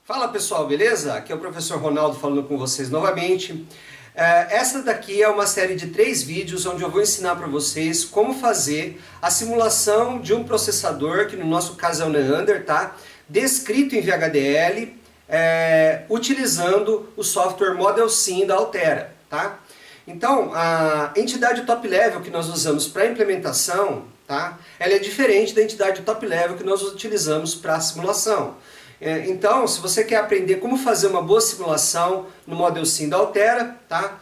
Fala pessoal, beleza? Aqui é o professor Ronaldo falando com vocês novamente. Essa daqui é uma série de 3 vídeos onde eu vou ensinar para vocês como fazer a simulação de um processador, que no nosso caso é o Neander, tá? Descrito em VHDL, utilizando o software Model Sim da Altera, tá? Então, a entidade top level que nós usamos para implementação, tá? Ela é diferente da entidade top level que nós utilizamos para a simulação. Então, se você quer aprender como fazer uma boa simulação no Model Sim da Altera, tá?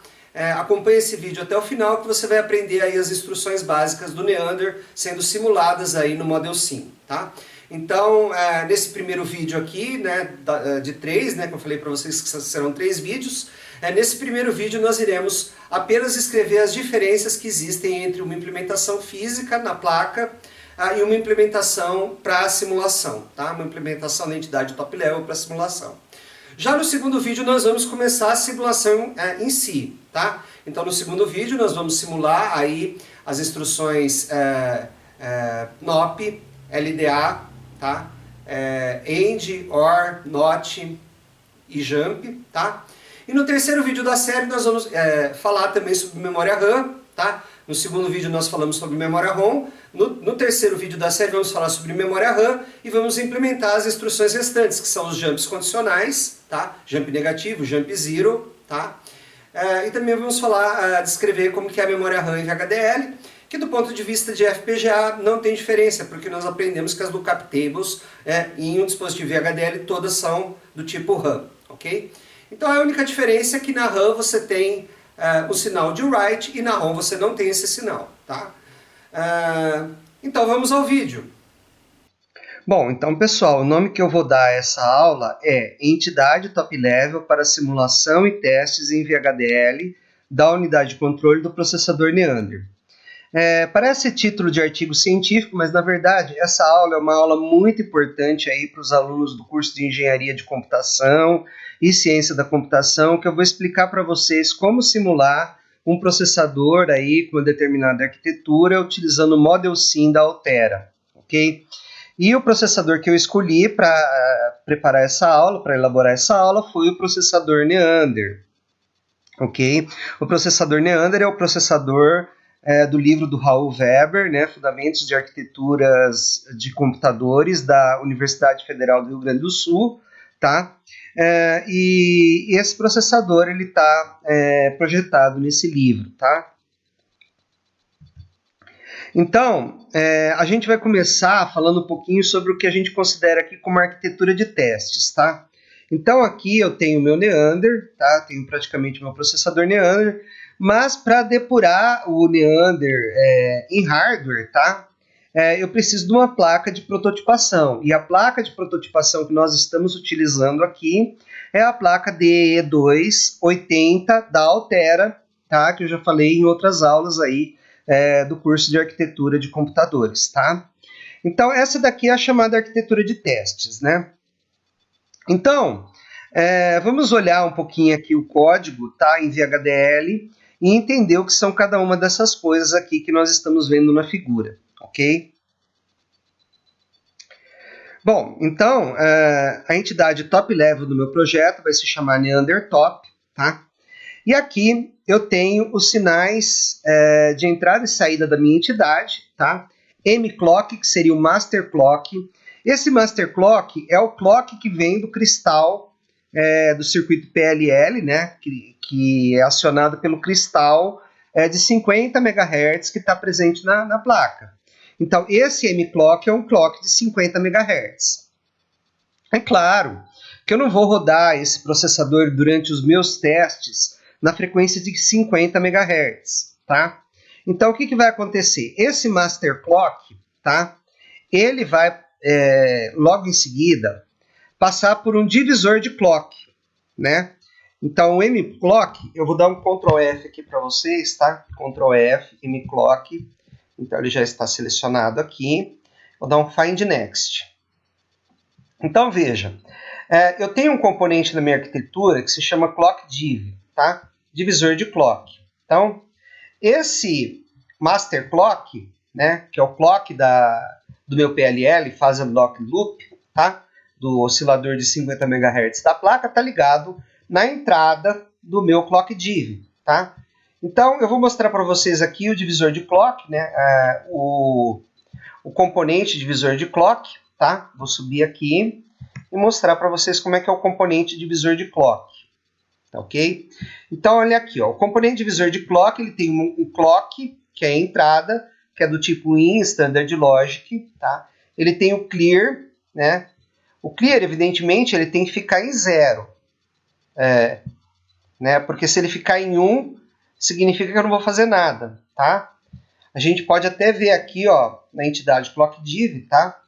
Acompanhe esse vídeo até o final que você vai aprender aí as instruções básicas do Neander sendo simuladas aí no Model Sim, tá? Então, nesse primeiro vídeo aqui, né, de 3, né, que eu falei para vocês que serão 3 vídeos, nesse primeiro vídeo nós iremos apenas escrever as diferenças que existem entre uma implementação física na placa e uma implementação para a simulação, tá? Uma implementação da entidade top level para a simulação. Já no segundo vídeo nós vamos começar a simulação em si, tá? Então no segundo vídeo nós vamos simular aí as instruções NOP, LDA, tá? AND, OR, NOT e JUMP, tá? E no terceiro vídeo da série nós vamos falar também sobre memória RAM, tá? No segundo vídeo nós falamos sobre memória ROM, no terceiro vídeo da série vamos falar sobre memória RAM e vamos implementar as instruções restantes, que são os jumps condicionais, tá? Jump negativo, jump zero, tá? E também vamos falar, descrever como que é a memória RAM em VHDL, que do ponto de vista de FPGA não tem diferença, porque nós aprendemos que as lookup tables em um dispositivo VHDL todas são do tipo RAM, ok? Então a única diferença é que na RAM você tem o sinal de write e na ROM você não tem esse sinal, tá? Então vamos ao vídeo. Bom, então pessoal, o nome que eu vou dar a essa aula é Entidade Top Level para Simulação e Testes em VHDL da Unidade de Controle do Processador Neander. Parece título de artigo científico, mas na verdade essa aula é uma aula muito importante aí para os alunos do curso de Engenharia de Computação e Ciência da Computação, que eu vou explicar para vocês como simular um processador aí com uma determinada arquitetura utilizando o Model Sim da Altera, ok? E o processador que eu escolhi para preparar essa aula, para elaborar essa aula, foi o processador Neander, ok? O processador Neander é o processador do livro do Raul Weber, né, Fundamentos de Arquiteturas de Computadores, da Universidade Federal do Rio Grande do Sul, tá? E esse processador ele está projetado nesse livro, tá? Então, a gente vai começar falando um pouquinho sobre o que a gente considera aqui como arquitetura de testes, tá? Então aqui eu tenho o meu Neander, tá? Tenho praticamente o meu processador Neander, mas para depurar o Neander em hardware, tá? Eu preciso de uma placa de prototipação. E a placa de prototipação que nós estamos utilizando aqui é a placa DE280 da Altera, tá? Que eu já falei em outras aulas aí do curso de arquitetura de computadores, tá? Então essa daqui é a chamada arquitetura de testes, né? Então, vamos olhar um pouquinho aqui o código, tá? Em VHDL e entender o que são cada uma dessas coisas aqui que nós estamos vendo na figura, ok? Bom, então, a entidade top level do meu projeto vai se chamar Neander Top, tá? E aqui eu tenho os sinais de entrada e saída da minha entidade, tá? M-Clock, que seria o Master Clock. Esse Master Clock é o clock que vem do cristal do circuito PLL, né? Que é acionado pelo cristal de 50 MHz que está presente na placa. Então, esse M-Clock é um clock de 50 MHz. É claro que eu não vou rodar esse processador durante os meus testes na frequência de 50 MHz, tá? Então, o que vai acontecer? Esse Master Clock, tá? Ele vai, logo em seguida, passar por um divisor de clock, né? Então, o M-Clock, eu vou dar um Ctrl F aqui para vocês, tá? Ctrl F, M-Clock. Então, ele já está selecionado aqui. Vou dar um Find Next. Então, veja. Eu tenho um componente na minha arquitetura que se chama Clock Div, tá? Divisor de clock. Então, esse Master Clock, né? Que é o clock do meu PLL, Phase Unlock Loop, tá? do oscilador de 50 MHz da placa está ligado na entrada do meu clock div, tá? Então eu vou mostrar para vocês aqui o divisor de clock, né? O componente divisor de clock, tá? Vou subir aqui e mostrar para vocês como é que é o componente divisor de clock, tá, ok? Então olha aqui, ó, o componente divisor de clock, ele tem um clock, que é a entrada, que é do tipo in, standard logic, tá? Ele tem o clear, né? O clear, evidentemente, ele tem que ficar em 0, né? Porque se ele ficar em 1, significa que eu não vou fazer nada, tá? A gente pode até ver aqui, ó, na entidade ClockDiv, tá?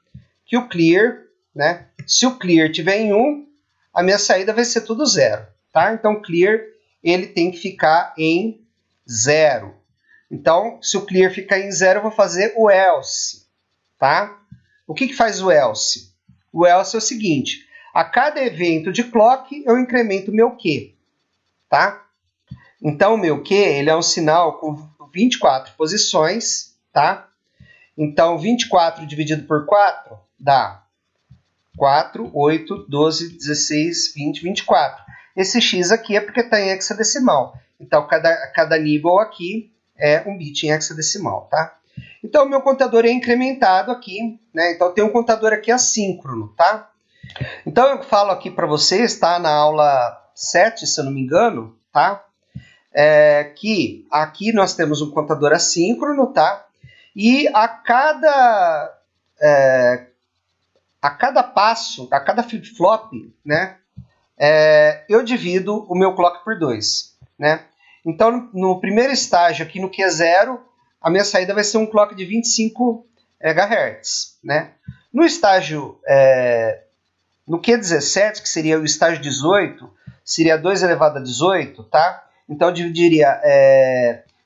Que o clear, né? Se o clear tiver em 1, a minha saída vai ser tudo 0, tá? Então o clear, ele tem que ficar em 0. Então, se o clear ficar em 0, eu vou fazer o else, tá? O que faz o else? O else é o seguinte, a cada evento de clock, eu incremento o meu Q, tá? Então, o meu Q, ele é um sinal com 24 posições, tá? Então, 24 dividido por 4 dá 4, 8, 12, 16, 20, 24. Esse X aqui é porque está em hexadecimal. Então, cada nível aqui é um bit em hexadecimal, tá? Então, o meu contador é incrementado aqui, né? Então, tem um contador aqui assíncrono, tá? Então, eu falo aqui para vocês, tá? Na aula 7, se eu não me engano, tá? Que aqui nós temos um contador assíncrono, tá? E a cada passo, a cada flip-flop, né? Eu divido o meu clock por 2, né? Então, no primeiro estágio aqui no Q0, a minha saída vai ser um clock de 25 MHz, né? No estágio, no Q17, que seria o estágio 18, seria 2 elevado a 18, tá? Então, eu dividiria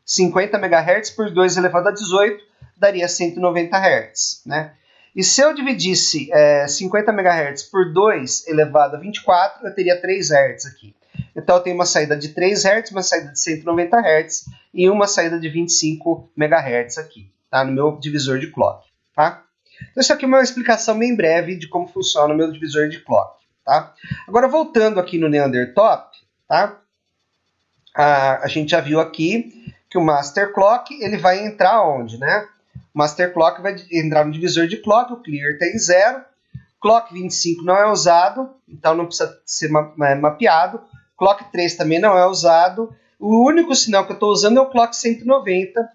50 MHz por 2 elevado a 18, daria 190 Hz, né? E se eu dividisse 50 MHz por 2 elevado a 24, eu teria 3 Hz aqui. Então, eu tenho uma saída de 3 Hz, uma saída de 190 Hz e uma saída de 25 MHz aqui, tá? No meu divisor de clock, tá? Então, isso aqui é uma explicação bem breve de como funciona o meu divisor de clock, tá? Agora, voltando aqui no Neandertop, tá? A gente já viu aqui que o Master Clock, ele vai entrar onde, né? O Master Clock vai entrar no divisor de clock, o Clear tem 0, Clock 25 não é usado, então não precisa ser mapeado, Clock 3 também não é usado, o único sinal que eu estou usando é o Clock 190,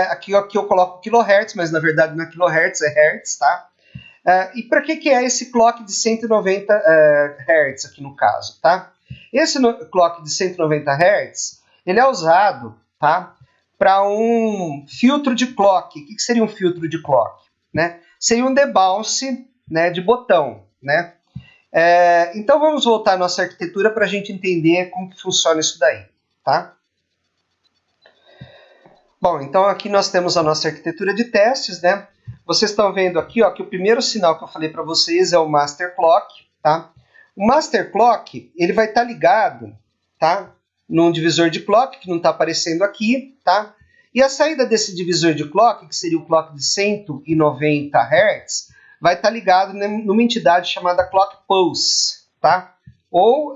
aqui eu coloco kHz, mas na verdade não é kHz, é Hertz, tá? E para que é esse Clock de 190 Hz aqui no caso, tá? Esse clock de 190 Hz, ele é usado, tá, para um filtro de clock. O que seria um filtro de clock? Né? Seria um debounce, né, de botão. Né? Então vamos voltar à nossa arquitetura para a gente entender como que funciona isso daí. Tá? Bom, então aqui nós temos a nossa arquitetura de testes. Né? Vocês estão vendo aqui, ó, que o primeiro sinal que eu falei para vocês é o Master Clock. Tá? O Master Clock, ele vai estar ligado, tá, num divisor de clock, que não está aparecendo aqui, tá? E a saída desse divisor de clock, que seria o clock de 190 Hz, vai estar ligado numa entidade chamada Clock Pulse, tá? Ou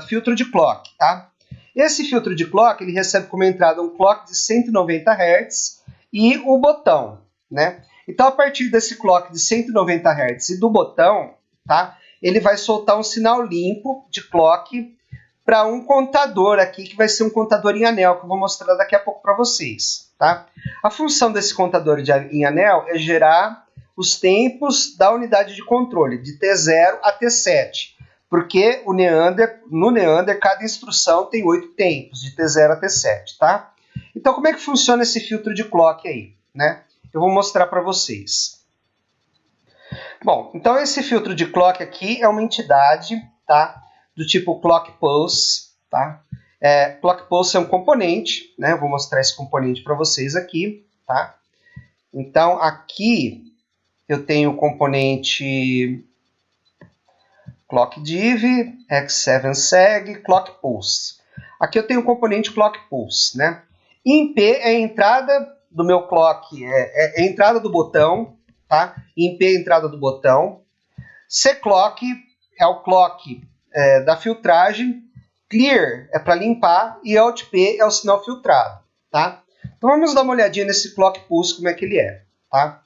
filtro de clock, tá? Esse filtro de clock, ele recebe como entrada um clock de 190 Hz e o botão, né? Então, a partir desse clock de 190 Hz e do botão, tá? Ele vai soltar um sinal limpo de clock para um contador aqui, que vai ser um contador em anel, que eu vou mostrar daqui a pouco para vocês. Tá? A função desse contador em anel é gerar os tempos da unidade de controle, de T0 a T7, porque no Neander cada instrução tem 8 tempos, de T0 a T7. Tá? Então, como é que funciona esse filtro de clock aí? Né? Eu vou mostrar para vocês. Bom, então esse filtro de clock aqui é uma entidade, tá, do tipo Clock Pulse, tá? Clock Pulse é um componente, né? Eu vou mostrar esse componente para vocês aqui, tá? Então aqui eu tenho o componente ClockDiv, X7Seg, Clock Pulse. Aqui eu tenho o componente Clock Pulse, né? IMP é a entrada do meu clock, é a entrada do botão, tá? IMP é a entrada do botão. Cclock é o clock da filtragem, clear é para limpar e alt-P é o sinal filtrado, tá? Então vamos dar uma olhadinha nesse clock pulse, como é que ele é, tá?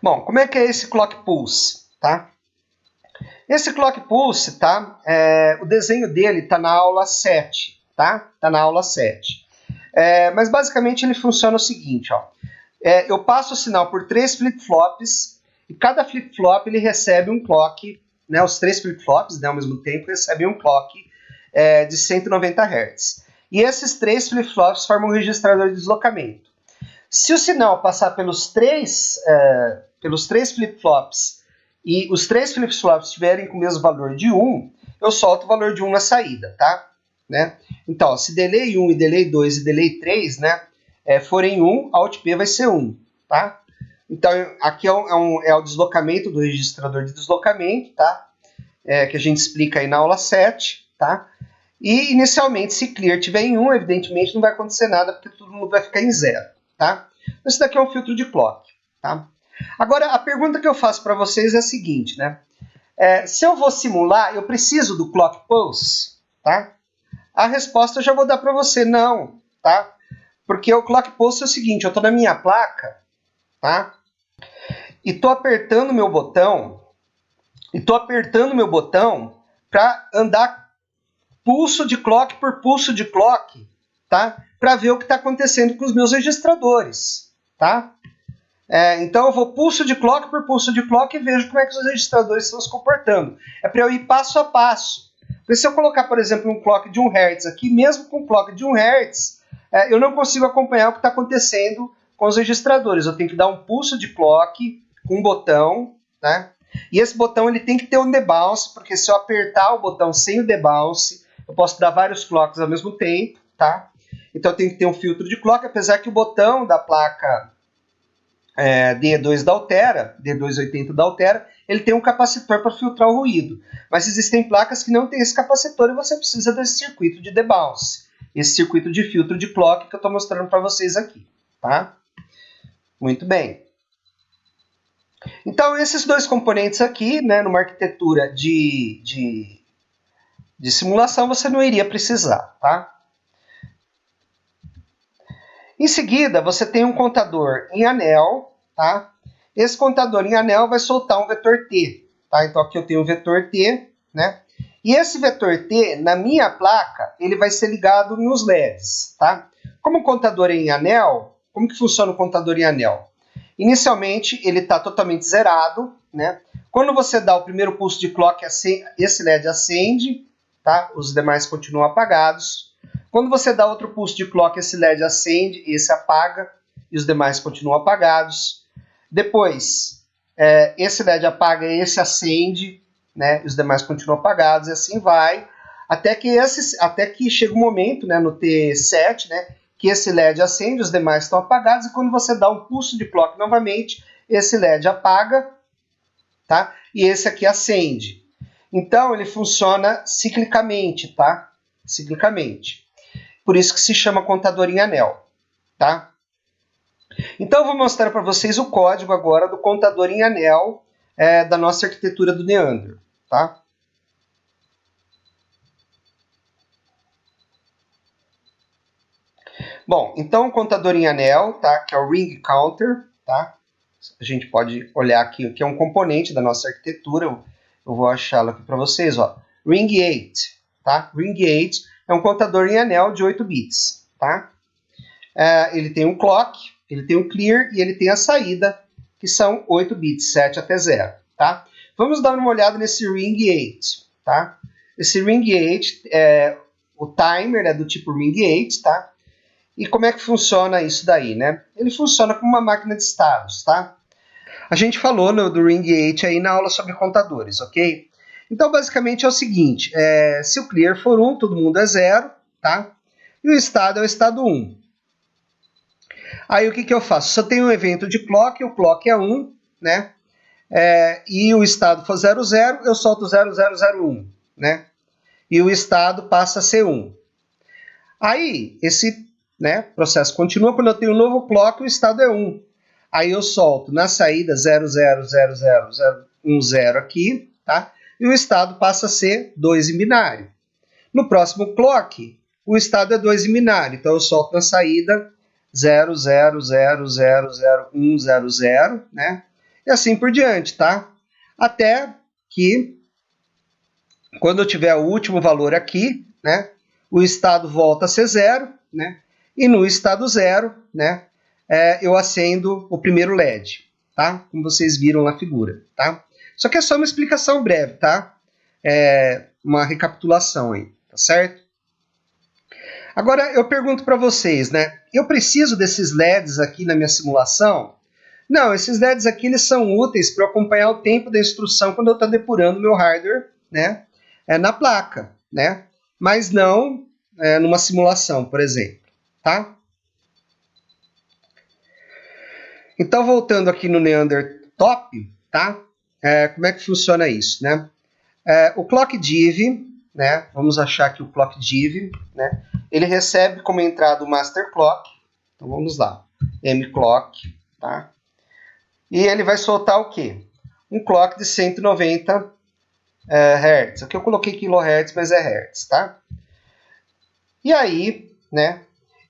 Bom, como é que é esse clock pulse, tá? Esse clock pulse, tá? O desenho dele está na aula 7, tá? Está na aula 7. Mas basicamente ele funciona o seguinte, ó. Eu passo o sinal por 3 flip-flops e cada flip-flop ele recebe um clock, né? Os 3 flip-flops, né, ao mesmo tempo recebem um clock de 190 Hz. E esses 3 flip-flops formam um registrador de deslocamento. Se o sinal passar pelos três flip-flops e os 3 flip-flops estiverem com o mesmo valor de 1, eu solto o valor de 1 na saída, tá? Né? Então, se delay 1 e delay 2 e delay 3, né, forem 1, alt-P vai ser 1, tá? Então, aqui é o deslocamento do registrador de deslocamento, tá? Que a gente explica aí na aula 7, tá? E, inicialmente, se clear tiver em 1, evidentemente não vai acontecer nada, porque todo mundo vai ficar em 0, tá? Esse daqui é um filtro de clock, tá? Agora, a pergunta que eu faço para vocês é a seguinte, né? Se eu vou simular, eu preciso do clock pulse, tá? A resposta eu já vou dar para você, não, tá? Porque o clock pulse é o seguinte, eu estou na minha placa, tá? E estou apertando meu botão, para andar pulso de clock por pulso de clock, tá? Para ver o que está acontecendo com os meus registradores, tá? Então eu vou pulso de clock por pulso de clock e vejo como é que os registradores estão se comportando. É para eu ir passo a passo. Porque se eu colocar, por exemplo, um clock de 1 Hz aqui, mesmo com um clock de 1 Hz, eu não consigo acompanhar o que está acontecendo com os registradores. Eu tenho que dar um pulso de clock com um botão, né? E esse botão ele tem que ter um debounce, porque se eu apertar o botão sem o debounce, eu posso dar vários clocks ao mesmo tempo, tá? Então eu tenho que ter um filtro de clock, apesar que o botão da placa D2 da Altera, D280 da Altera, ele tem um capacitor para filtrar o ruído. Mas existem placas que não tem esse capacitor e você precisa desse circuito de debounce. Esse circuito de filtro de clock que eu estou mostrando para vocês aqui, tá? Muito bem. Então, esses dois componentes aqui, né, numa arquitetura de simulação, você não iria precisar, tá? Em seguida, você tem um contador em anel, tá? Esse contador em anel vai soltar um vetor T, tá? Então, aqui eu tenho um vetor T, né? E esse vetor T, na minha placa, ele vai ser ligado nos LEDs, tá? Como o contador é em anel, como que funciona o contador em anel? Inicialmente, ele está totalmente zerado, né? Quando você dá o primeiro pulso de clock, esse LED acende, tá? Os demais continuam apagados. Quando você dá outro pulso de clock, esse LED acende, esse apaga, e os demais continuam apagados. Depois, esse LED apaga, esse acende, né? E os demais continuam apagados, e assim vai, até que chega um momento, né, no T7, né, que esse LED acende, os demais estão apagados, e quando você dá um pulso de clock novamente, esse LED apaga, tá? E esse aqui acende. Então, ele funciona ciclicamente, tá? Ciclicamente. Por isso que se chama contador em anel, tá? Então, eu vou mostrar para vocês o código agora do contador em anel da nossa arquitetura do Neander, tá? Bom, então o contador em anel, tá? Que é o ring counter, tá? A gente pode olhar aqui, que é um componente da nossa arquitetura. Eu vou achá-lo aqui para vocês, ó. Ring 8, tá? Ring 8 é um contador em anel de 8 bits, tá? Ele tem um clock, ele tem um clear e ele tem a saída, que são 8 bits, 7 até 0, tá? Vamos dar uma olhada nesse ring 8, tá? Esse ring 8 o timer é do tipo ring 8, tá? E como é que funciona isso daí, né? Ele funciona como uma máquina de estados, tá? A gente falou do ring 8 aí na aula sobre contadores, ok? Então, basicamente é o seguinte, se o clear for 1, todo mundo é 0, tá? E o estado é o estado 1. Aí o que eu faço? Se eu tenho um evento de clock, o clock é 1, né? E o estado for 00, eu solto 0001, né? E o estado passa a ser 1. Aí, esse processo continua. Quando eu tenho um novo clock, o estado é 1. Aí eu solto na saída 000000, 0 aqui, tá? E o estado passa a ser 2 em binário. No próximo clock, o estado é 2 em binário, então eu solto na saída 0, 0, 0, 0, 0, 1, 0, 0, né? E assim por diante, tá? Até que, quando eu tiver o último valor aqui, né? O estado volta a ser 0, né? E no estado 0, né? Eu acendo o primeiro LED, tá? Como vocês viram na figura, tá? Só que é só uma explicação breve, tá? Uma recapitulação aí, tá certo? Agora eu pergunto para vocês, né? Eu preciso desses LEDs aqui na minha simulação? Não, esses LEDs aqui eles são úteis para acompanhar o tempo da instrução quando eu estou depurando meu hardware, né? Na placa, né? Mas não numa simulação, por exemplo, tá? Então, voltando aqui no Neander Top, tá? Como é que funciona isso, né? O Clock Div, né? Vamos achar aqui o Clock Div, né? Ele recebe como entrada o Master Clock. Então, vamos lá. mClock, tá? E ele vai soltar o quê? Um clock de 190 Hz. Aqui eu coloquei kHz, mas é Hz, tá? E aí, né?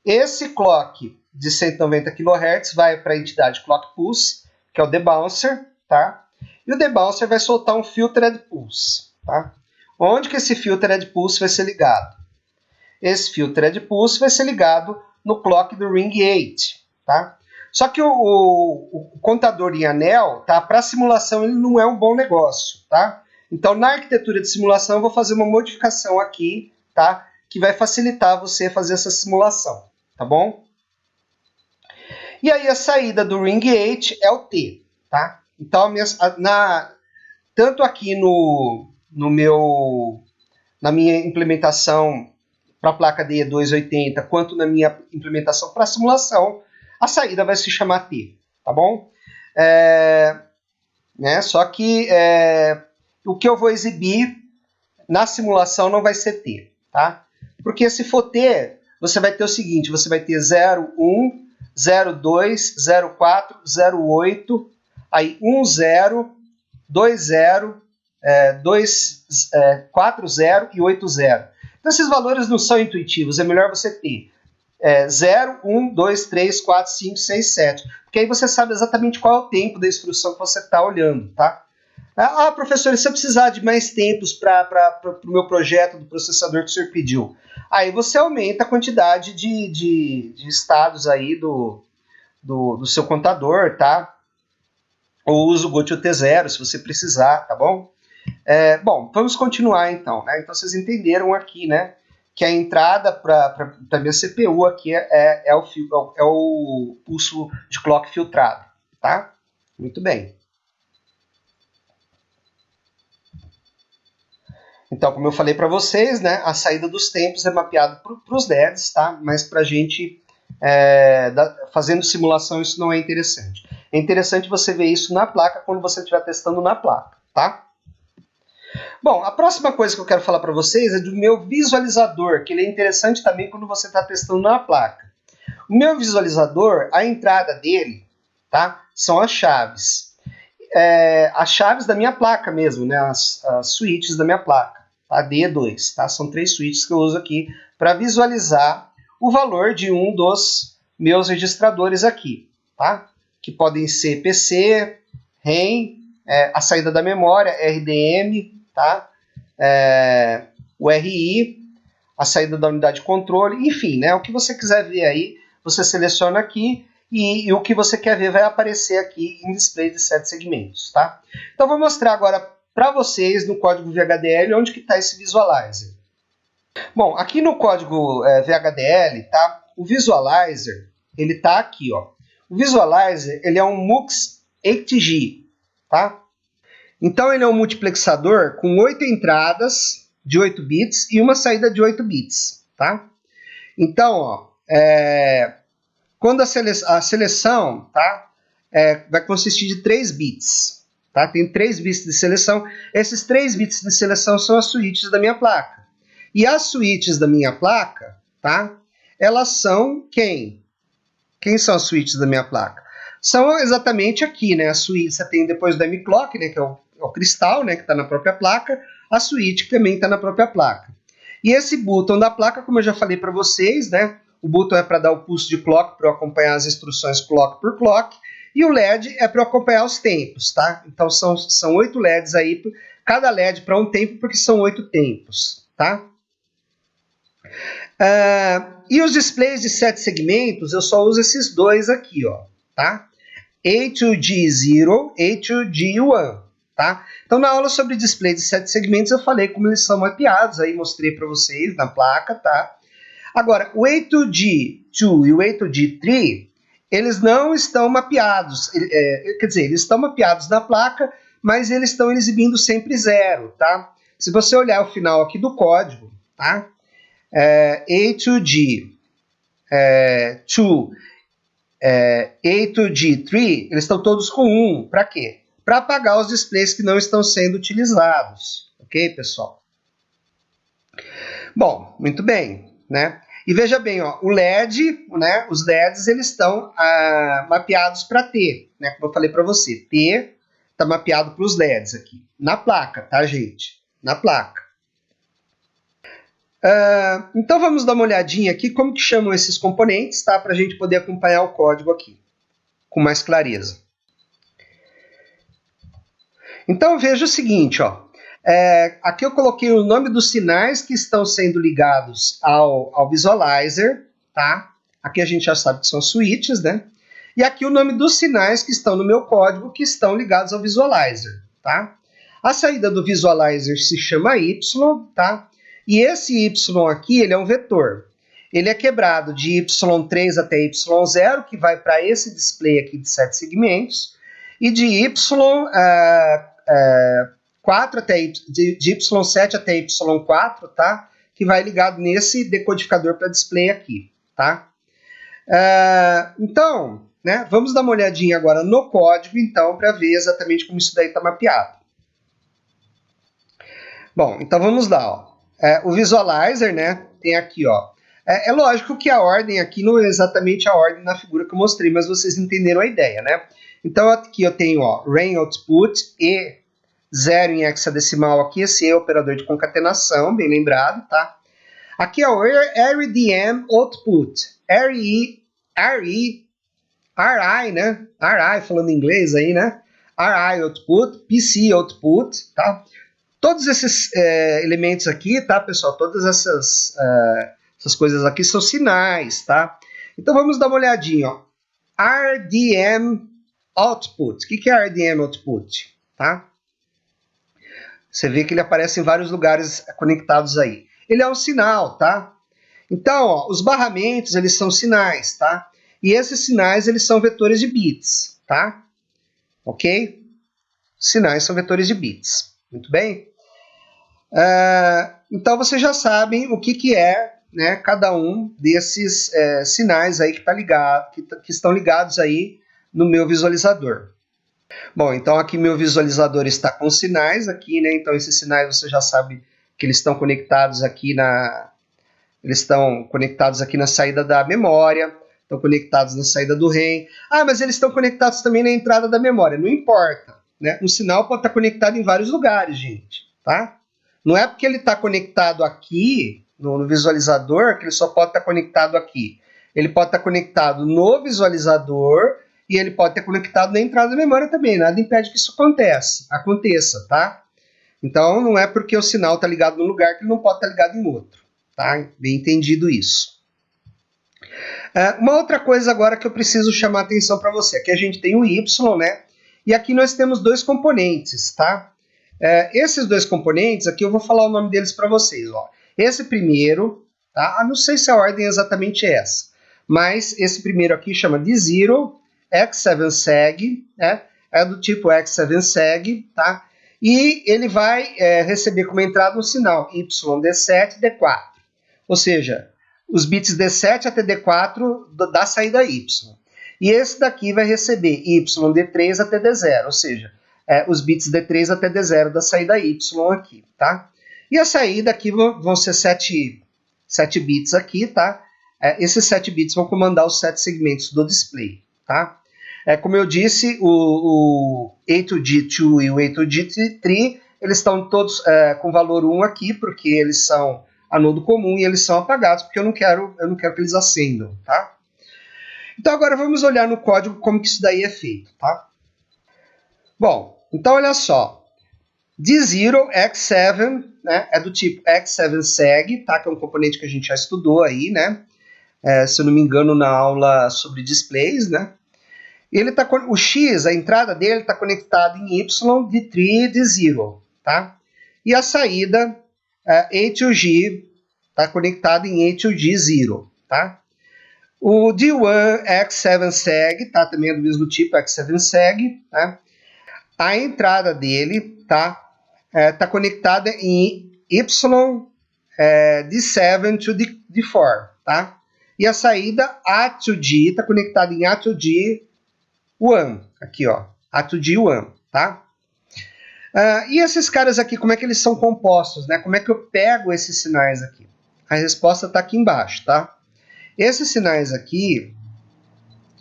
Esse clock de 190 kHz vai para a entidade Clock Pulse, que é o debouncer, tá? E o debouncer vai soltar um Filtered Pulse, tá? Onde que esse Filtered Pulse vai ser ligado? Esse Filtered Pulse vai ser ligado no clock do Ring 8, tá? Só que o contador em anel, tá? Para simulação ele não é um bom negócio, tá? Então na arquitetura de simulação eu vou fazer uma modificação aqui, tá? Que vai facilitar você fazer essa simulação, tá bom? E aí a saída do Ring 8 é o T, tá? Então tanto aqui na minha implementação para a placa DE280, quanto na minha implementação para simulação, a saída vai se chamar T, tá bom? Só que o que eu vou exibir na simulação não vai ser T, tá? Porque se for T, você vai ter o seguinte, você vai ter 0, 1, 0, 2, 0, 4, 0, 8, aí 1, 0, 2, 0, 4, 0 e 8, 0. Então esses valores não são intuitivos, é melhor você ter 0, 1, 2, 3, 4, 5, 6, 7. Porque aí você sabe exatamente qual é o tempo da instrução que você está olhando, tá? Ah, professor, e se eu precisar de mais tempos para o meu projeto do processador que o senhor pediu? Aí você aumenta a quantidade de estados aí do seu contador, tá? Ou usa o GoToT0 se você precisar, tá bom? Bom, vamos continuar então, né? Então vocês entenderam aqui, né? Que a entrada para a minha CPU aqui é o pulso de clock filtrado, tá? Muito bem. Então, como eu falei para vocês, né, a saída dos tempos é mapeada para os LEDs, tá? Mas para a gente, fazendo simulação, isso não é interessante. É interessante você ver isso na placa quando você estiver testando na placa, tá? Bom, a próxima coisa que eu quero falar para vocês é do meu visualizador, que ele é interessante também quando você está testando na placa. O meu visualizador, a entrada dele, tá, são as chaves. As chaves da minha placa mesmo, né, as switches da minha placa, a DE2, tá? São 3 switches que eu uso aqui para visualizar o valor de um dos meus registradores aqui, tá? Que podem ser PC, RAM, a saída da memória, RDM, tá? O RI, a saída da unidade de controle, enfim, né? O que você quiser ver aí, você seleciona aqui e o que você quer ver vai aparecer aqui em display de 7 segmentos, tá? Então vou mostrar agora para vocês no código VHDL onde que está esse visualizer. Bom, aqui no código VHDL, tá? O visualizer, ele está aqui, ó. O visualizer, ele é um MUX 8G, tá? Então ele é um multiplexador com 8 entradas de 8 bits e uma saída de 8 bits, tá? Então, ó, quando a seleção, tá, vai consistir de 3 bits, tá? Tem 3 bits de seleção. Esses 3 bits de seleção são as switches da minha placa. E as switches da minha placa, tá? Elas são quem? Quem são as switches da minha placa? São exatamente aqui, né? A switch, você tem depois do mClock, né? Que é o cristal, né, que está na própria placa, a switch que também está na própria placa. E esse button da placa, como eu já falei para vocês, né, o button é para dar o pulso de clock, para eu acompanhar as instruções clock por clock, e o LED é para eu acompanhar os tempos, tá? Então são 8 LEDs aí, cada LED para um tempo, porque são 8 tempos, tá? E os displays de 7 segmentos, eu só uso esses dois aqui, ó, tá? A2G0, A2G1, tá? Então, na aula sobre display de 7 segmentos, eu falei como eles são mapeados, aí mostrei para vocês na placa, tá? Agora, o A2G2 e o A2G3, eles não estão mapeados, quer dizer, eles estão mapeados na placa, mas eles estão exibindo sempre 0, tá? Se você olhar o final aqui do código, tá? A2G2, A2G3, eles estão todos com 1. Para quê? Para apagar os displays que não estão sendo utilizados. Ok, pessoal? Bom, muito bem, né? E veja bem, ó, o LED, né, os LEDs, eles estão mapeados para T, né? Como eu falei para você, T está mapeado para os LEDs aqui. Na placa, tá, gente? Na placa. Então vamos dar uma olhadinha aqui como que chamam esses componentes, tá? Para a gente poder acompanhar o código aqui com mais clareza. Então veja o seguinte, ó. Aqui eu coloquei o nome dos sinais que estão sendo ligados ao visualizer, tá? Aqui a gente já sabe que são switches, né? E aqui o nome dos sinais que estão no meu código que estão ligados ao visualizer, tá? A saída do visualizer se chama Y, tá? E esse Y aqui, ele é um vetor. Ele é quebrado de Y3 até Y0, que vai para esse display aqui de 7 segmentos, e de Y4 de Y7 até Y4, tá? Que vai ligado nesse decodificador para display aqui, tá? Então, né, vamos dar uma olhadinha agora no código, então, para ver exatamente como isso daí está mapeado. Bom, então vamos lá, ó. O visualizer, né, tem aqui, ó. É lógico que a ordem aqui não é exatamente a ordem na figura que eu mostrei, mas vocês entenderam a ideia, né? Então aqui eu tenho, ó, RAIN output e 0 em hexadecimal aqui, esse é o operador de concatenação, bem lembrado, tá? Aqui é o RDM output, RI, né? RI, falando em inglês aí, né? RI output, PC output, tá? Todos esses elementos aqui, tá, pessoal? Todas essas coisas aqui são sinais, tá? Então vamos dar uma olhadinha, ó. RDM output. O que é RDM output? Tá? Você vê que ele aparece em vários lugares conectados aí. Ele é um sinal, tá? Então, ó, os barramentos, eles são sinais, tá? E esses sinais, eles são vetores de bits, tá? Ok? Sinais são vetores de bits. Muito bem? Então vocês já sabem o que é, né, cada um desses sinais aí que estão ligados aí no meu visualizador. Bom, então aqui meu visualizador está com sinais aqui, né? Então esses sinais você já sabe que eles estão conectados aqui na saída da memória, estão conectados na saída do RAIN. Ah, mas eles estão conectados também na entrada da memória. Não importa, né? Um sinal pode estar conectado em vários lugares, gente, tá? Não é porque ele está conectado aqui no visualizador que ele só pode estar conectado aqui. Ele pode estar conectado no visualizador e ele pode estar conectado na entrada da memória também. Nada impede que isso aconteça, tá? Então não é porque o sinal está ligado num lugar que ele não pode estar ligado em outro, tá? Bem entendido isso. Uma outra coisa agora que eu preciso chamar a atenção para você. Aqui a gente tem o Y, né? E aqui nós temos dois componentes, tá? Esses dois componentes, aqui eu vou falar o nome deles para vocês, ó. Esse primeiro, tá? Não sei se a ordem é exatamente essa, mas esse primeiro aqui chama de Zero X7seg, né? É do tipo X7seg, tá? E ele vai receber como entrada um sinal YD7 D4, ou seja, os bits D7 até D4 da saída Y. E esse daqui vai receber YD3 até D0, ou seja, os bits D3 até D0 da saída Y aqui, tá? E a saída aqui vão ser 7 bits aqui, tá? Esses 7 bits vão comandar os 7 segmentos do display, tá? Como eu disse, o A2G2 e o A2G3, eles estão todos com valor 1 aqui, porque eles são anodo comum e eles são apagados, porque eu não quero que eles acendam, tá? Então agora vamos olhar no código como que isso daí é feito, tá? Bom, então olha só. D0 X7, né, é do tipo X7seg, tá? Que é um componente que a gente já estudou aí, né? Se eu não me engano, na aula sobre displays, né? Ele tá, o X, a entrada dele está conectada em Y, D3 e D0, tá? E a saída A2G está conectada em A2G0, tá? O D1 X7seg, tá? Também é do mesmo tipo, X7seg, tá? A entrada dele, tá? Tá conectada em Y, D7 to D4, tá? E a saída A2G está conectada em A2G1, aqui ó, A2G1, tá? E esses caras aqui, como é que eles são compostos, né? Como é que eu pego esses sinais aqui? A resposta está aqui embaixo, tá? Esses sinais aqui,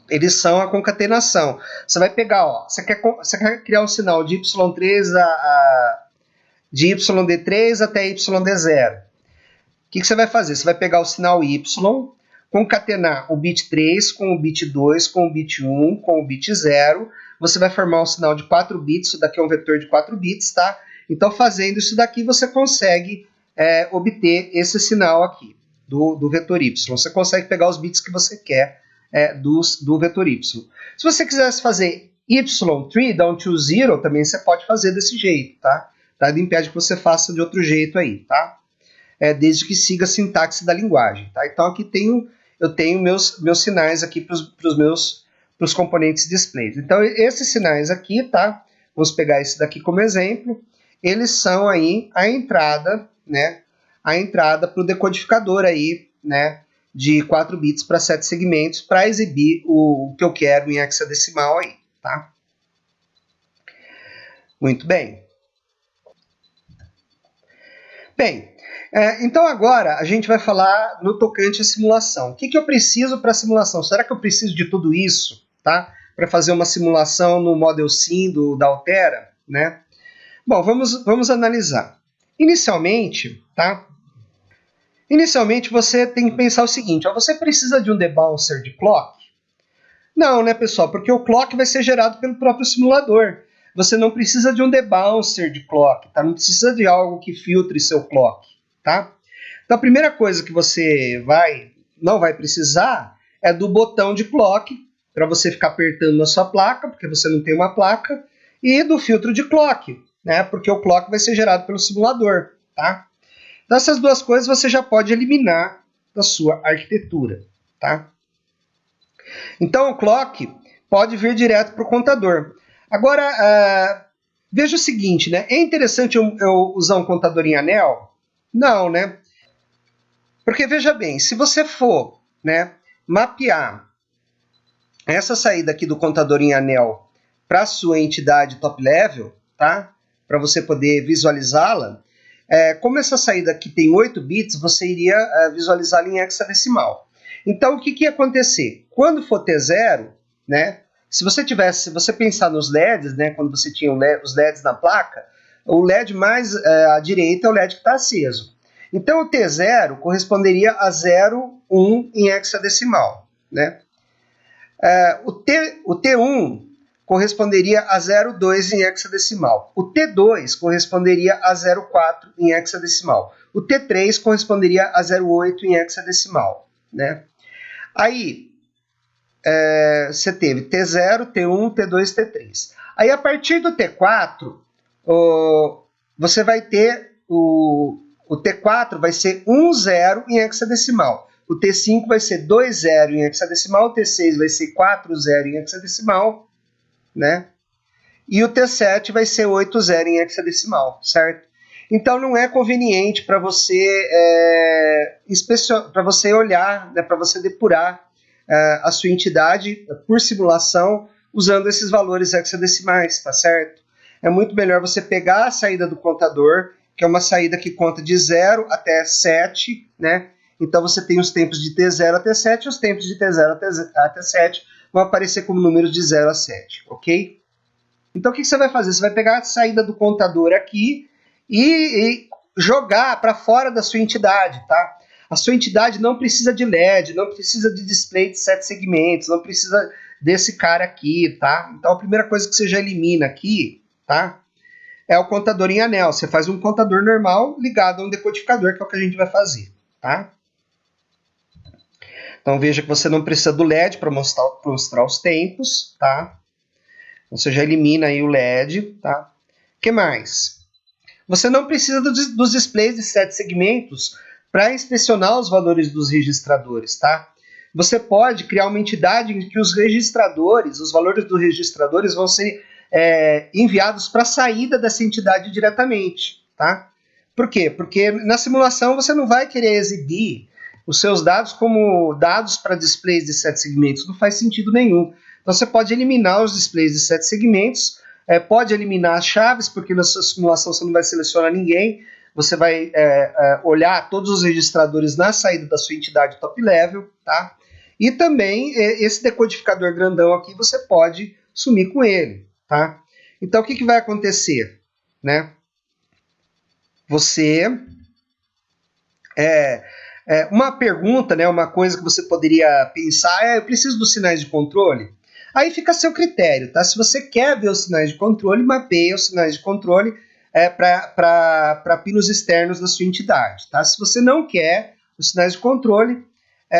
eles são a concatenação. Você vai pegar, ó, você quer criar um sinal de Y3 de YD3 até YD0. O que você vai fazer? Você vai pegar o sinal Y, concatenar o bit 3 com o bit 2, com o bit 1, com o bit 0. Você vai formar um sinal de 4 bits, isso daqui é um vetor de 4 bits, tá? Então, fazendo isso daqui, você consegue obter esse sinal aqui, do vetor Y. Você consegue pegar os bits que você quer do vetor Y. Se você quisesse fazer Y3 down to 0, também você pode fazer desse jeito, tá? Nada impede que você faça de outro jeito aí, tá? Desde que siga a sintaxe da linguagem, tá? Então aqui eu tenho meus sinais aqui para os componentes displays. Então esses sinais aqui, tá? Vamos pegar esse daqui como exemplo. Eles são aí a entrada, né? A entrada para o decodificador aí, né? De 4 bits para 7 segmentos para exibir o que eu quero em hexadecimal aí, tá? Muito bem. Bem, então agora a gente vai falar no tocante à simulação. O que eu preciso para a simulação? Será que eu preciso de tudo isso, tá? Para fazer uma simulação no Model Sim da Altera, né? Bom, vamos analisar. Inicialmente, tá? Inicialmente você tem que pensar o seguinte, ó, você precisa de um debouncer de clock? Não, né, pessoal? Porque o clock vai ser gerado pelo próprio simulador. Você não precisa de um debouncer de clock, tá? Não precisa de algo que filtre seu clock, tá? Então a primeira coisa que você não vai precisar é do botão de clock, para você ficar apertando na sua placa, porque você não tem uma placa, e do filtro de clock, né? Porque o clock vai ser gerado pelo simulador, tá? Então essas duas coisas você já pode eliminar da sua arquitetura, tá? Então o clock pode vir direto para o contador. Agora, veja o seguinte, né? É interessante eu usar um contador em anel? Não, né? Porque, veja bem, se você for, né, mapear essa saída aqui do contador em anel para a sua entidade top level, tá? Para você poder visualizá-la, como essa saída aqui tem 8 bits, você iria visualizá-la em hexadecimal. Então, o que ia acontecer? Quando for T0, né? Se você pensar nos LEDs, né, quando você tinha os LEDs na placa, o LED mais à direita é o LED que está aceso. Então o T0 corresponderia a 0, 1 em hexadecimal, né? O T1 corresponderia a 0,2 em hexadecimal. O T2 corresponderia a 0,4 em hexadecimal. O T3 corresponderia a 0,8 em hexadecimal, né? Aí você teve T0, T1, T2, T3. Aí, a partir do T4, você vai ter o T4 vai ser 1, 0 em hexadecimal. O T5 vai ser 2, 0 em hexadecimal. O T6 vai ser 4, 0 em hexadecimal, né? E o T7 vai ser 8, 0 em hexadecimal, certo? Então, não é conveniente para você olhar, né, para você depurar a sua entidade por simulação usando esses valores hexadecimais, tá certo? É muito melhor você pegar a saída do contador, que é uma saída que conta de 0 até 7, né? Então você tem os tempos de T0 até 7 e os tempos de T0 até 7 vão aparecer como números de 0 a 7, ok? Então o que você vai fazer? Você vai pegar a saída do contador aqui e jogar para fora da sua entidade, tá? A sua entidade não precisa de LED, não precisa de display de 7 segmentos, não precisa desse cara aqui, tá? Então a primeira coisa que você já elimina aqui, tá? É o contador em anel. Você faz um contador normal ligado a um decodificador, que é o que a gente vai fazer, tá? Então veja que você não precisa do LED para mostrar os tempos, tá? Você já elimina aí o LED, tá? O que mais? Você não precisa dos displays de 7 segmentos para inspecionar os valores dos registradores, tá? Você pode criar uma entidade em que os registradores, os valores dos registradores vão ser enviados para a saída dessa entidade diretamente, tá? Por quê? Porque na simulação você não vai querer exibir os seus dados como dados para displays de 7 segmentos, não faz sentido nenhum. Então você pode eliminar os displays de 7 segmentos, pode eliminar as chaves, porque na sua simulação você não vai selecionar ninguém, você vai olhar todos os registradores na saída da sua entidade top level, tá? E também esse decodificador grandão aqui você pode sumir com ele, tá? Então o que vai acontecer, né? Você uma pergunta, né, uma coisa que você poderia pensar eu preciso dos sinais de controle? Aí fica a seu critério, tá? Se você quer ver os sinais de controle, mapeia os sinais de controle para pinos externos da sua entidade, tá? Se você não quer os sinais de controle,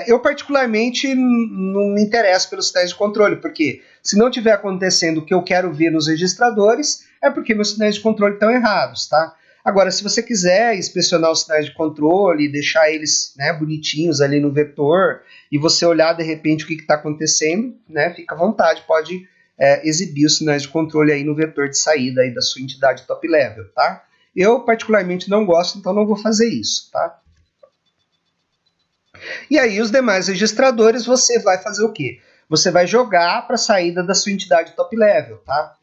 eu particularmente não me interesso pelos sinais de controle, porque se não estiver acontecendo o que eu quero ver nos registradores, é porque meus sinais de controle estão errados, tá? Agora, se você quiser inspecionar os sinais de controle, deixar eles, né, bonitinhos ali no vetor, e você olhar de repente o que está acontecendo, né, fica à vontade, pode exibir os sinais de controle aí no vetor de saída aí da sua entidade top level, tá? Eu particularmente não gosto, então não vou fazer isso, tá? E aí os demais registradores você vai fazer o quê? Você vai jogar para a saída da sua entidade top level, tá?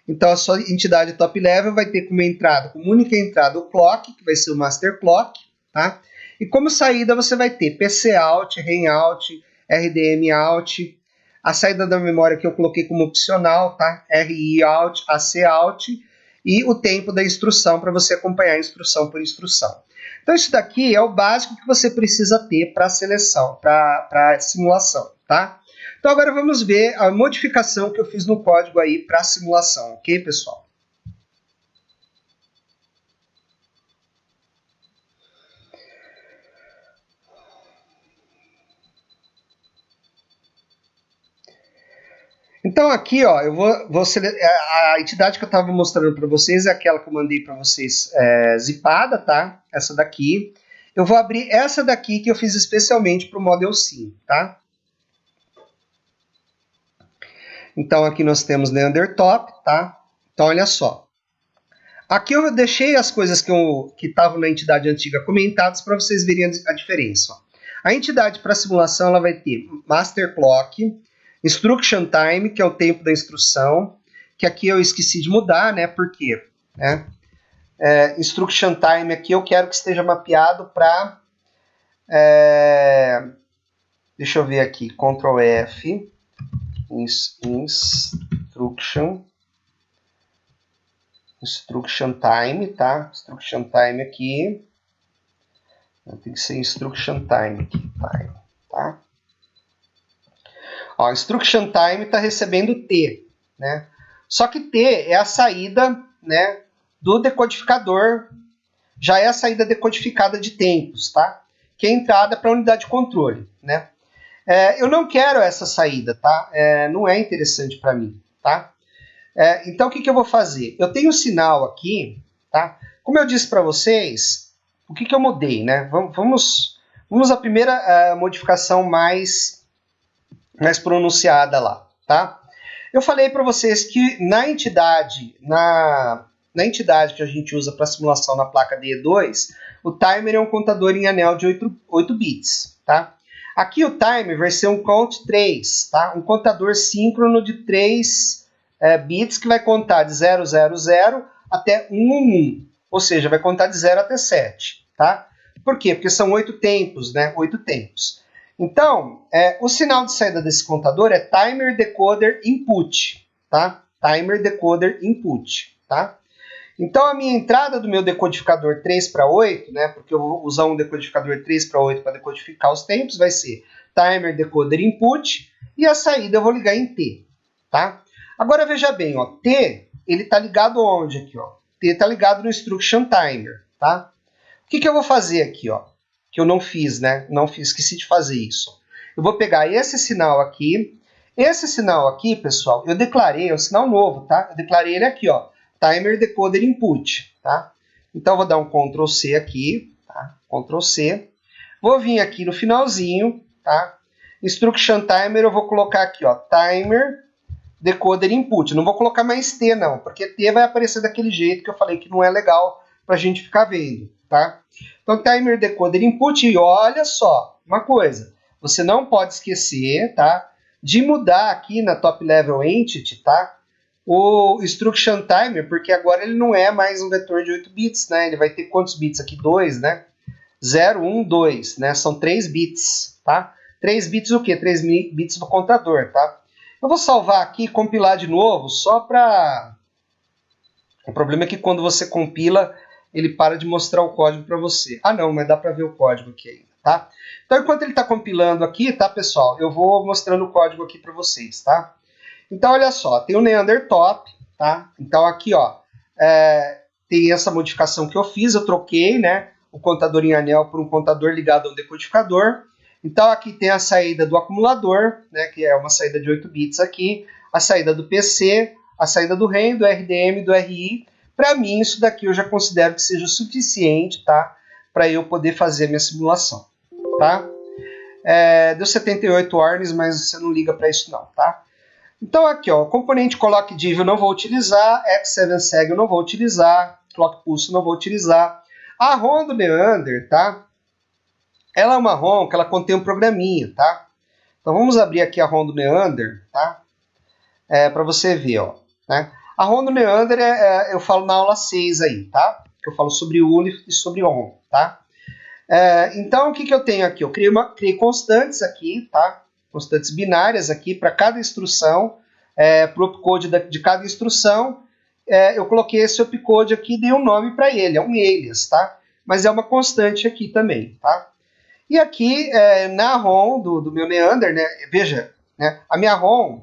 Então a sua entidade top level vai ter como entrada, como única entrada, o clock, que vai ser o master clock, tá? E como saída você vai ter PC out, REM out, RDM out, a saída da memória que eu coloquei como opcional, tá? RI out, AC out e o tempo da instrução para você acompanhar a instrução por instrução. Então isso daqui é o básico que você precisa ter para a seleção, para a simulação, tá? Então agora vamos ver a modificação que eu fiz no código aí para a simulação, ok, pessoal? Então aqui, ó, eu vou a entidade que eu estava mostrando para vocês é aquela que eu mandei para vocês zipada, tá? Essa daqui. Eu vou abrir essa daqui que eu fiz especialmente para o Model Sim, tá? Então aqui nós temos Neandertop, tá? Então olha só. Aqui eu deixei as coisas que estavam na entidade antiga comentadas para vocês verem a diferença. Ó. A entidade para simulação ela vai ter Master Clock, Instruction Time, que é o tempo da instrução, que aqui eu esqueci de mudar, né? Por quê? Instruction Time aqui eu quero que esteja mapeado para... deixa eu ver aqui, Ctrl F... Instruction Time, tá? Instruction Time aqui. Tem que ser Instruction Time aqui, tá? Ó, Instruction Time está recebendo T, né? Só que T é a saída, né, do decodificador, já é a saída decodificada de tempos, tá? Que é a entrada para a unidade de controle, né? Eu não quero essa saída, tá? Não é interessante para mim, tá? Então, o que eu vou fazer? Eu tenho um sinal aqui, tá? Como eu disse para vocês, o que eu mudei, né? Vamos à primeira modificação mais pronunciada lá, tá? Eu falei para vocês que na entidade que a gente usa para simulação na placa DE2, o timer é um contador em anel de 8 bits, tá? Aqui o timer vai ser um count 3, tá? Um contador síncrono de 3 bits que vai contar de 000 até 111. Ou seja, vai contar de 0 até 7, tá? Por quê? Porque são 8 tempos, né? 8 tempos. Então, o sinal de saída desse contador é timer decoder input, tá? Timer decoder input, tá? Então, a minha entrada do meu decodificador 3 para 8, né? Porque eu vou usar um decodificador 3 para 8 para decodificar os tempos, vai ser timer decoder input e a saída eu vou ligar em T, tá? Agora, veja bem, ó, T, ele tá ligado onde aqui, ó? T tá ligado no instruction timer, tá? O que eu vou fazer aqui, ó? Que eu não fiz, né? Não fiz, esqueci de fazer isso. Eu vou pegar esse sinal aqui. Esse sinal aqui, pessoal, eu declarei, é um sinal novo, tá? Eu declarei ele aqui, ó. Timer decoder input, tá? Então, eu vou dar um Ctrl C aqui, tá? Ctrl C. Vou vir aqui no finalzinho, tá? Instruction timer, eu vou colocar aqui, ó. Timer decoder input. Não vou colocar mais T, não, porque T vai aparecer daquele jeito que eu falei que não é legal pra gente ficar vendo, tá? Então, timer decoder input, e olha só, uma coisa, você não pode esquecer, tá, de mudar aqui na top level entity, tá, o instruction timer, porque agora ele não é mais um vetor de 8 bits, né, ele vai ter quantos bits aqui? 2, né, 0, 1, 2, né, são 3 bits, tá, 3 bits o quê? 3 bits do contador, tá. Eu vou salvar aqui e compilar de novo, só para... O problema é que quando você compila, ele para de mostrar o código para você. Ah, não, mas dá para ver o código aqui ainda, tá? Então, enquanto ele está compilando aqui, tá, pessoal? Eu vou mostrando o código aqui para vocês, tá? Então, olha só, tem o Neander Top, tá? Então, aqui, ó, tem essa modificação que eu fiz, eu troquei, né, o contador em anel por um contador ligado ao decodificador. Então, aqui tem a saída do acumulador, né, que é uma saída de 8 bits aqui, a saída do PC, a saída do REM, do RDM, do RI. Para mim, isso daqui eu já considero que seja o suficiente, tá? Para eu poder fazer a minha simulação, tá? Deu 78 ordens, mas você não liga para isso não, tá? Então aqui, ó, componente clock div eu não vou utilizar, x7seg eu não vou utilizar, clock pulse eu não vou utilizar. A ROM do Neander, tá? Ela é uma ROM que ela contém um programinha, tá? Então vamos abrir aqui a ROM do Neander, tá? Para você ver, ó, né? A ROM do Neander eu falo na aula 6 aí, tá? Que eu falo sobre ULIF e sobre ROM, tá? Então, o que eu tenho aqui? Eu criei constantes aqui, tá? Constantes binárias aqui para cada instrução, para o opcode de cada instrução. Eu coloquei esse opcode aqui e dei um nome para ele, é um alias, tá? Mas é uma constante aqui também, tá? E aqui, na ROM do meu Neander, né? Veja, né? A minha ROM,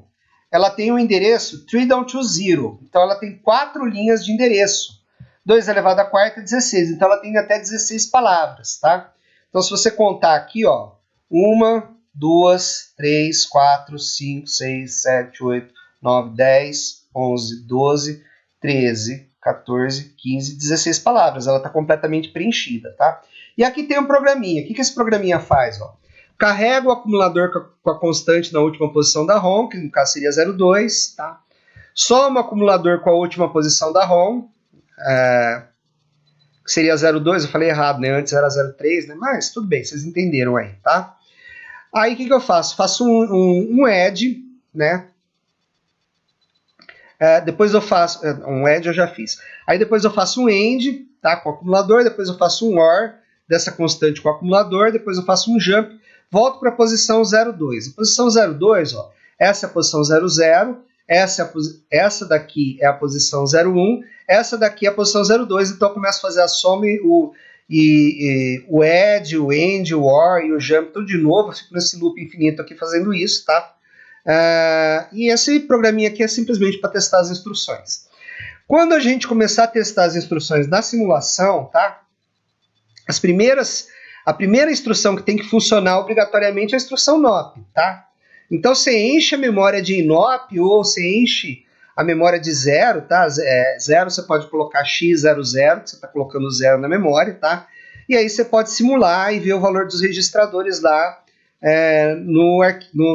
ela tem um endereço 3 down to 0. Então, ela tem 4 linhas de endereço. 2 elevado à quarta é 16. Então, ela tem até 16 palavras, tá? Então, se você contar aqui, ó, 1, 2, 3, 4, 5, 6, 7, 8, 9, 10, 11, 12, 13, 14, 15, 16 palavras. Ela está completamente preenchida, tá? E aqui tem um programinha. O que esse programinha faz, ó? Carrega o acumulador com a constante na última posição da ROM, que no caso seria 0,2, tá? Soma o acumulador com a última posição da ROM, que seria 0,2, eu falei errado, né? Antes era 0,3, né? Mas tudo bem, vocês entenderam aí, tá? Aí o que eu faço? Faço um add, né? Depois eu faço... um add eu já fiz. Aí depois eu faço um end, tá? Com o acumulador, depois eu faço um OR dessa constante com o acumulador, depois eu faço um jump, volto para a posição 0,2. A posição 0,2, ó, essa é a posição 0,0, essa daqui é a posição 0,1, essa daqui é a posição 0,2, então eu começo a fazer a soma o add, o end, o or e o jump tudo de novo, eu fico nesse loop infinito aqui fazendo isso, tá? E esse programinha aqui é simplesmente para testar as instruções. Quando a gente começar a testar as instruções na simulação, tá? A primeira instrução que tem que funcionar obrigatoriamente é a instrução NOP, tá? Então você enche a memória de INOP ou você enche a memória de 0, tá? 0 você pode colocar x00, que você está colocando 0 na memória, tá? E aí você pode simular e ver o valor dos registradores lá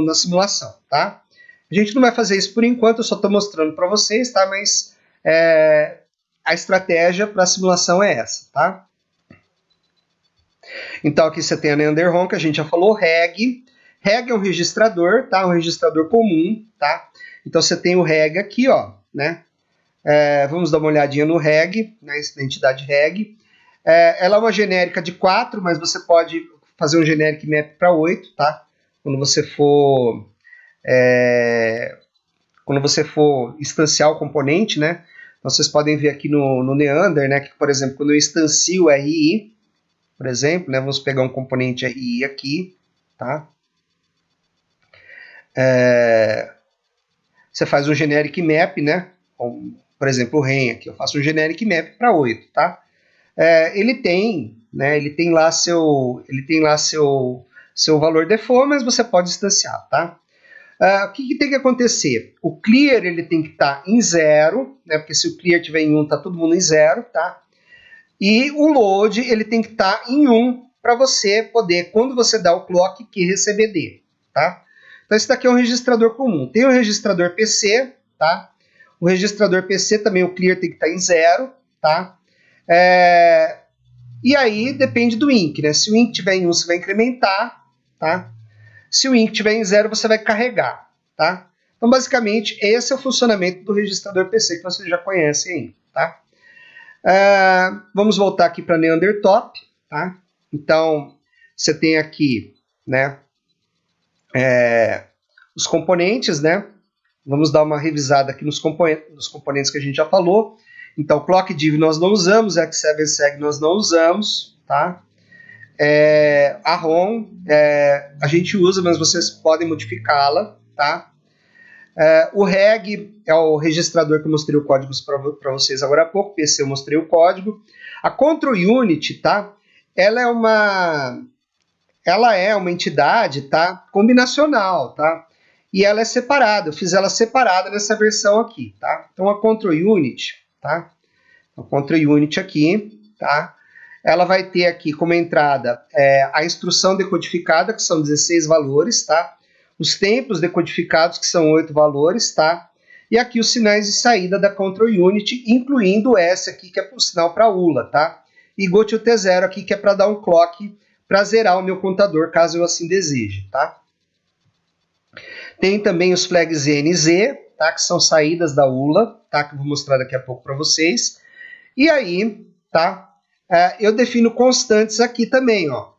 na simulação, tá? A gente não vai fazer isso por enquanto, eu só estou mostrando para vocês, tá? Mas a estratégia para a simulação é essa, tá? Então aqui você tem a Neander ROM, que a gente já falou, reg. Reg é um registrador, tá? Um registrador comum, tá? Então você tem o reg aqui, ó, né? Vamos dar uma olhadinha no reg, na entidade reg. Ela é uma genérica de 4, mas você pode fazer um generic map para 8, tá? quando você for instanciar o componente, né? Então, vocês podem ver aqui no Neander, né, que, por exemplo, quando eu instancio o RI, por exemplo, né, vamos pegar um componente RI aqui, tá? Você faz um generic map, né? Por exemplo, o REN aqui, eu faço um generic map para 8, tá? Ele tem lá seu valor default, mas você pode instanciar, tá? O que tem que acontecer? O clear ele tem que estar em 0, né? Porque se o clear tiver em 1, tá todo mundo em 0, tá? E o load ele tem que estar em 1 para você poder, quando você dá o clock, que receber D, tá? Então esse daqui é um registrador comum. Tem o registrador PC, tá? O registrador PC também o clear tem que estar em 0, tá? E aí depende do INC, né? Se o INC tiver em 1, você vai incrementar, tá? Se o INC tiver em 0, você vai carregar, tá? Então, basicamente, esse é o funcionamento do registrador PC que vocês já conhecem aí, tá? Vamos voltar aqui para Neandertop, tá? Então, você tem aqui, né, os componentes, né? Vamos dar uma revisada aqui nos componentes que a gente já falou. Então, ClockDiv nós não usamos, X7Seg nós não usamos, tá? A ROM a gente usa, mas vocês podem modificá-la, tá? O reg é o registrador que eu mostrei o código para vocês agora há pouco, PC eu mostrei o código. A Control Unit, tá? Ela é uma entidade, tá? Combinacional, tá? E ela é separada, eu fiz ela separada nessa versão aqui, tá? Então a Control Unit, tá? A Control Unit aqui, tá? Ela vai ter aqui como entrada a instrução decodificada, que são 16 valores, tá? Os tempos decodificados, que são 8 valores, tá? E aqui os sinais de saída da Control Unit, incluindo esse aqui, que é o sinal para ULA, tá? E Go to T0 aqui, que é para dar um clock para zerar o meu contador, caso eu assim deseje, tá? Tem também os flags NZ, tá? Que são saídas da ULA, tá? Que eu vou mostrar daqui a pouco para vocês. E aí, tá? Eu defino constantes aqui também, ó.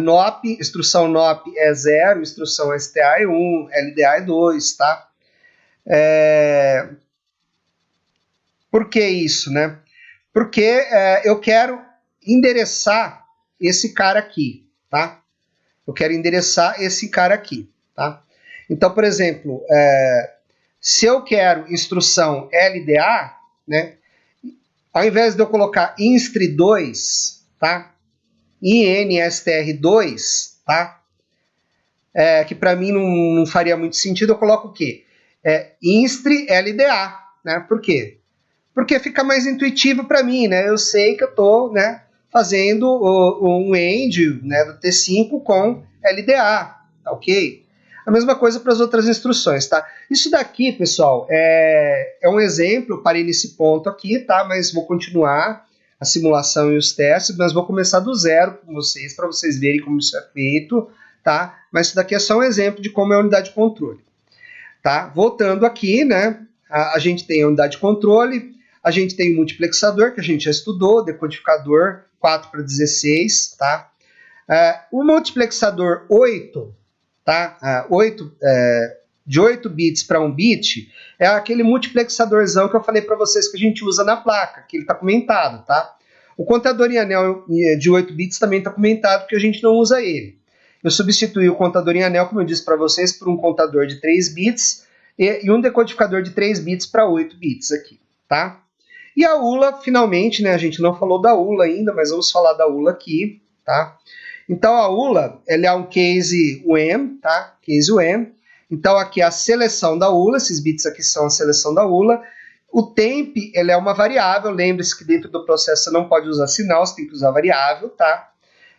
NOP, instrução NOP é 0, instrução STA é 1, LDA é 2, tá? Por que isso, né? Porque eu quero endereçar esse cara aqui, tá? Eu quero endereçar esse cara aqui, tá? Então, por exemplo, se eu quero instrução LDA, né? Ao invés de eu colocar instr2, tá? INSTR2, tá? Que para mim não faria muito sentido, eu coloco o quê? Instr LDA, né? Por quê? Porque fica mais intuitivo para mim, né? Eu sei que eu estou, né, fazendo um end, né, do T5 com LDA, tá ok? A mesma coisa para as outras instruções, tá? Isso daqui, pessoal, é um exemplo, eu parei nesse ponto aqui, tá? Mas vou continuar a simulação e os testes, mas vou começar do zero com vocês, para vocês verem como isso é feito, tá? Mas isso daqui é só um exemplo de como é a unidade de controle, tá? Voltando aqui, né? A gente tem a unidade de controle, a gente tem o multiplexador, que a gente já estudou, decodificador 4 para 16, tá? O multiplexador 8, tá? De 8 bits para 1 bit, é aquele multiplexadorzão que eu falei para vocês que a gente usa na placa, que ele está comentado, tá? O contador em anel de 8 bits também está comentado, porque a gente não usa ele. Eu substituí o contador em anel, como eu disse para vocês, por um contador de 3 bits e um decodificador de 3 bits para 8 bits aqui, tá? E a ULA, finalmente, né? A gente não falou da ULA ainda, mas vamos falar da ULA aqui, tá? Então a ULA, ela é um case UM, tá? Case UM. Então aqui é a seleção da ULA, esses bits aqui são a seleção da ULA. O temp, ele é uma variável, lembre-se que dentro do processo você não pode usar sinal, você tem que usar variável, tá?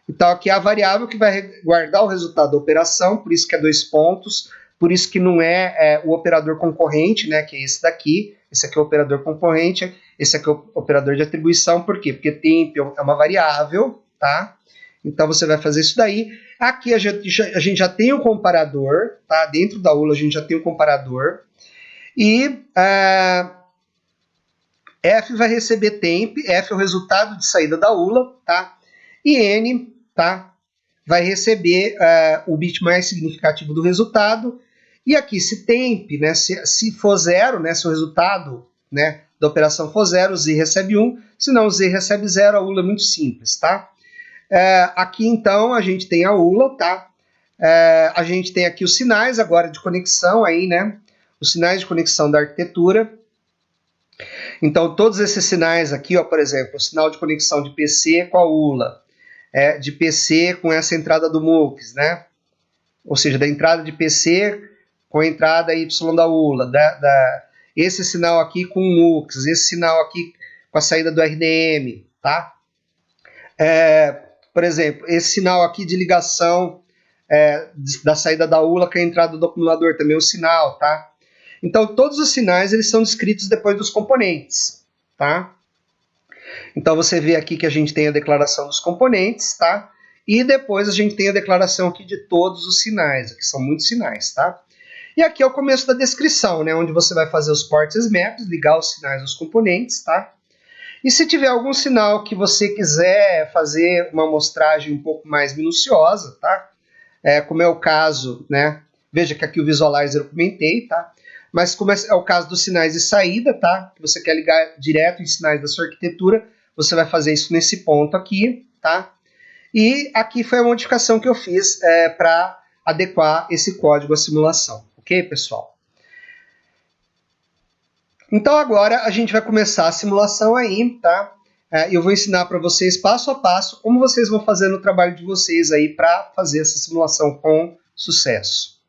Então aqui é a variável que vai guardar o resultado da operação, por isso que é 2 pontos, por isso que não é o operador concorrente, né, que é esse daqui. Esse aqui é o operador concorrente, esse aqui é o operador de atribuição, por quê? Porque temp é uma variável, tá? Então você vai fazer isso daí. Aqui a gente já tem um comparador, tá? Dentro da ULA a gente já tem um comparador. E F vai receber temp, F é o resultado de saída da ULA, tá? E N, tá? vai receber o bit mais significativo do resultado. E aqui, se temp, né, se for 0, né, se o resultado, né, da operação for 0, o z recebe 1, se não o z recebe 0, a ULA é muito simples, tá? Aqui, então, a gente tem a ULA, tá? A gente tem aqui os sinais agora de conexão, aí, né? Os sinais de conexão da arquitetura. Então, todos esses sinais aqui, ó, por exemplo, o sinal de conexão de PC com a ULA, de PC com essa entrada do MUX, né? Ou seja, da entrada de PC com a entrada Y da ULA, esse sinal aqui com o MUX, esse sinal aqui com a saída do RDM, tá? Por exemplo, esse sinal aqui de ligação da saída da ULA com a entrada do acumulador, também é um sinal, tá? Então, todos os sinais eles são descritos depois dos componentes, tá? Então, você vê aqui que a gente tem a declaração dos componentes, tá? E depois a gente tem a declaração aqui de todos os sinais, aqui são muitos sinais, tá? E aqui é o começo da descrição, né? Onde você vai fazer os ports e maps, ligar os sinais aos componentes, tá? E se tiver algum sinal que você quiser fazer uma amostragem um pouco mais minuciosa, tá? Como é o caso, né? Veja que aqui o visualizer eu comentei, tá? Mas como é o caso dos sinais de saída, tá? Que você quer ligar direto em sinais da sua arquitetura, você vai fazer isso nesse ponto aqui, tá? E aqui foi a modificação que eu fiz para adequar esse código à simulação. Ok, pessoal? Então agora a gente vai começar a simulação aí, tá? Eu vou ensinar para vocês passo a passo como vocês vão fazer no trabalho de vocês aí para fazer essa simulação com sucesso.